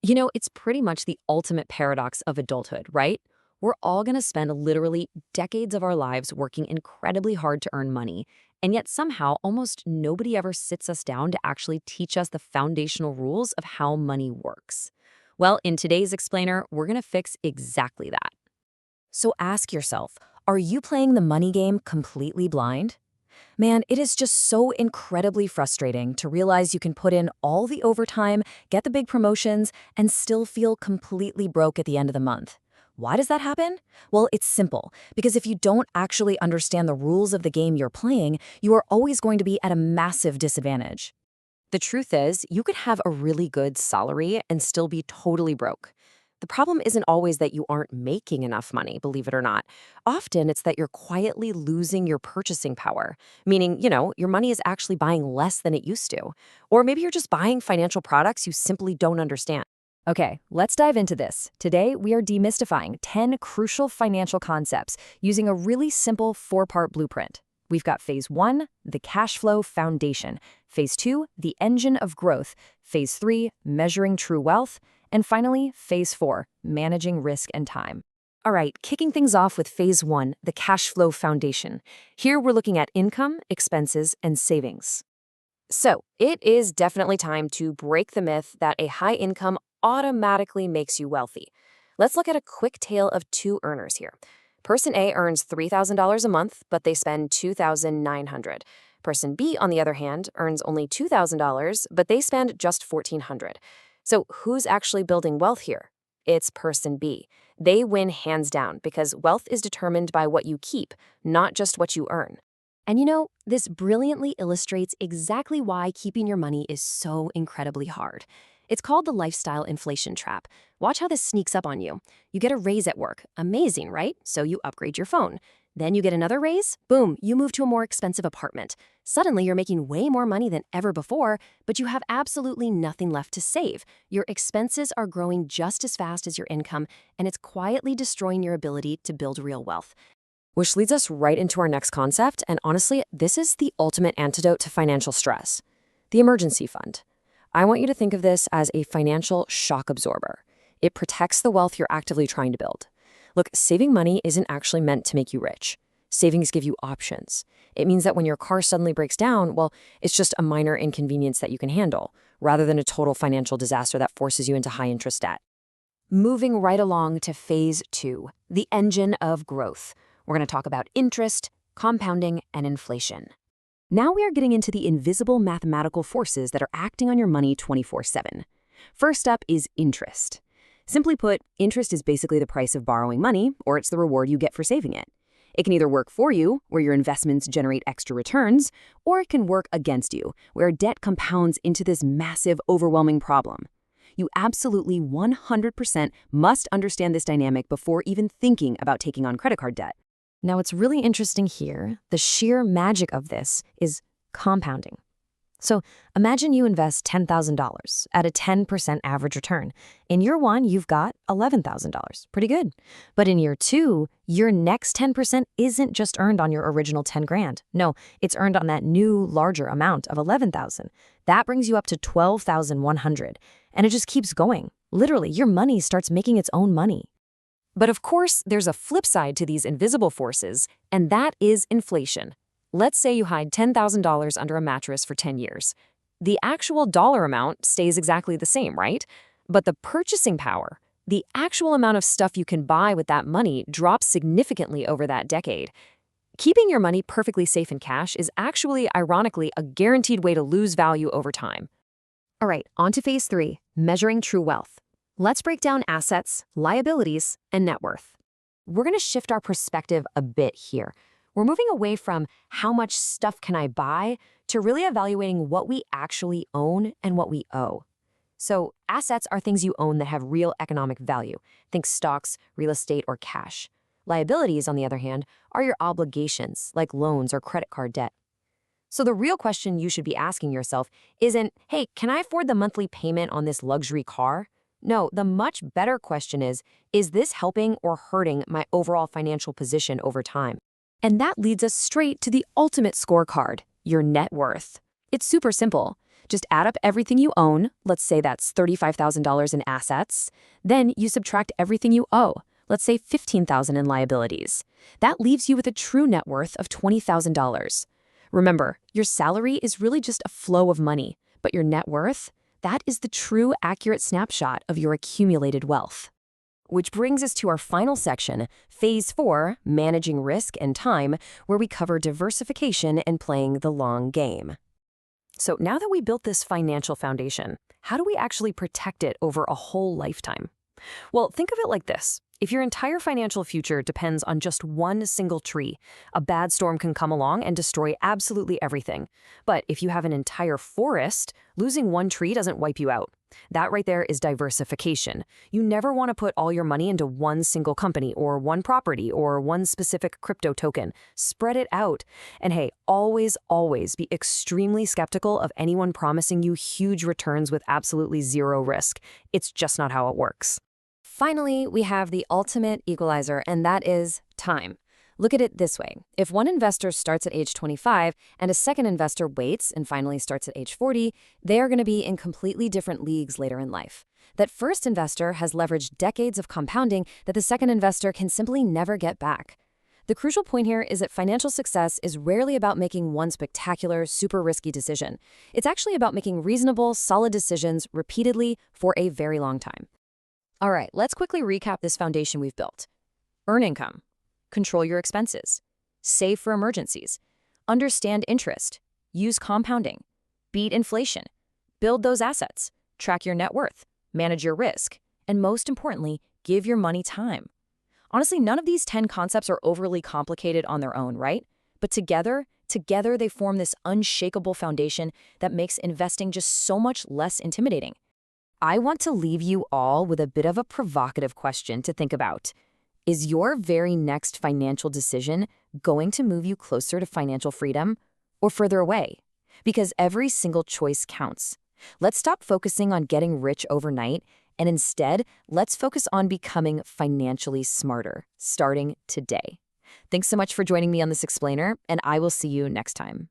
It's pretty much the ultimate paradox of adulthood, right? We're all going to spend literally decades of our lives working incredibly hard to earn money, and yet somehow almost nobody ever sits us down to actually teach us the foundational rules of how money works. Well, in today's explainer, we're going to fix exactly that. So ask yourself, are you playing the money game completely blind? Man, it is just so incredibly frustrating to realize you can put in all the overtime, get the big promotions, and still feel completely broke at the end of the month. Why does that happen? Well, it's simple, because if you don't actually understand the rules of the game you're playing, you are always going to be at a massive disadvantage. The truth is, you could have a really good salary and still be totally broke. The problem isn't always that you aren't making enough money, believe it or not. Often it's that you're quietly losing your purchasing power, meaning, your money is actually buying less than it used to. Or maybe you're just buying financial products you simply don't understand. Okay, let's dive into this. Today, we are demystifying 10 crucial financial concepts using a really simple 4-part blueprint. We've got Phase 1, the cash flow foundation. Phase 2, the engine of growth. Phase 3, measuring true wealth. And finally, Phase 4, managing risk and time. All right, kicking things off with Phase 1, the cash flow foundation. Here we're looking at income, expenses, and savings. So, it is definitely time to break the myth that a high income automatically makes you wealthy. Let's look at a quick tale of two earners here. Person A earns $3,000 a month, but they spend $2,900. Person B, on the other hand, earns only $2,000, but they spend just $1,400. So who's actually building wealth here? It's person B. They win hands down because wealth is determined by what you keep, not just what you earn. And this brilliantly illustrates exactly why keeping your money is so incredibly hard. It's called the lifestyle inflation trap. Watch how this sneaks up on you. You get a raise at work. Amazing, right? So you upgrade your phone. Then you get another raise. Boom, you move to a more expensive apartment. Suddenly, you're making way more money than ever before, but you have absolutely nothing left to save. Your expenses are growing just as fast as your income, and it's quietly destroying your ability to build real wealth. Which leads us right into our next concept, and honestly, this is the ultimate antidote to financial stress: the emergency fund. I want you to think of this as a financial shock absorber. It protects the wealth you're actively trying to build. Look, saving money isn't actually meant to make you rich. Savings give you options. It means that when your car suddenly breaks down, well, it's just a minor inconvenience that you can handle, rather than a total financial disaster that forces you into high-interest debt. Moving right along to Phase 2, the engine of growth. We're going to talk about interest, compounding, and inflation. Now we are getting into the invisible mathematical forces that are acting on your money 24/7. First up is interest. Simply put, interest is basically the price of borrowing money, or it's the reward you get for saving it. It can either work for you, where your investments generate extra returns, or it can work against you, where debt compounds into this massive, overwhelming problem. You absolutely 100% must understand this dynamic before even thinking about taking on credit card debt. Now, what's really interesting here, the sheer magic of this, is compounding. So imagine you invest $10,000 at a 10% average return. In year one, you've got $11,000. Pretty good. But in year two, your next 10% isn't just earned on your original 10 grand. No, it's earned on that new, larger amount of 11,000. That brings you up to 12,100. And it just keeps going. Literally, your money starts making its own money. But of course, there's a flip side to these invisible forces, and that is inflation. Let's say you hide $10,000 under a mattress for 10 years. The actual dollar amount stays exactly the same, right? But the purchasing power, the actual amount of stuff you can buy with that money, drops significantly over that decade. Keeping your money perfectly safe in cash is actually, ironically, a guaranteed way to lose value over time. All right, on to Phase 3, measuring true wealth. Let's break down assets, liabilities, and net worth. We're going to shift our perspective a bit here. We're moving away from how much stuff can I buy to really evaluating what we actually own and what we owe. So assets are things you own that have real economic value. Think stocks, real estate, or cash. Liabilities, on the other hand, are your obligations, like loans or credit card debt. So the real question you should be asking yourself isn't, hey, can I afford the monthly payment on this luxury car? No, the much better question is this helping or hurting my overall financial position over time? And that leads us straight to the ultimate scorecard, your net worth. It's super simple. Just add up everything you own, let's say that's $35,000 in assets, then you subtract everything you owe, let's say $15,000 in liabilities. That leaves you with a true net worth of $20,000. Remember, your salary is really just a flow of money, but your net worth, that is the true accurate snapshot of your accumulated wealth. Which brings us to our final section, Phase 4, Managing Risk and Time, where we cover diversification and playing the long game. So now that we built this financial foundation, how do we actually protect it over a whole lifetime? Well, think of it like this. If your entire financial future depends on just one single tree, a bad storm can come along and destroy absolutely everything. But if you have an entire forest, losing one tree doesn't wipe you out. That right there is diversification. You never want to put all your money into one single company or one property or one specific crypto token. Spread it out. And hey, always, always be extremely skeptical of anyone promising you huge returns with absolutely zero risk. It's just not how it works. Finally, we have the ultimate equalizer, and that is time. Look at it this way. If one investor starts at age 25 and a second investor waits and finally starts at age 40, they are going to be in completely different leagues later in life. That first investor has leveraged decades of compounding that the second investor can simply never get back. The crucial point here is that financial success is rarely about making one spectacular, super risky decision. It's actually about making reasonable, solid decisions repeatedly for a very long time. All right, let's quickly recap this foundation we've built. Earn income. Control your expenses. Save for emergencies. Understand interest. Use compounding. Beat inflation. Build those assets. Track your net worth. Manage your risk. And most importantly, give your money time. Honestly, none of these 10 concepts are overly complicated on their own, right? But together they form this unshakable foundation that makes investing just so much less intimidating. I want to leave you all with a bit of a provocative question to think about. Is your very next financial decision going to move you closer to financial freedom or further away? Because every single choice counts. Let's stop focusing on getting rich overnight, and instead, let's focus on becoming financially smarter, starting today. Thanks so much for joining me on this explainer, and I will see you next time.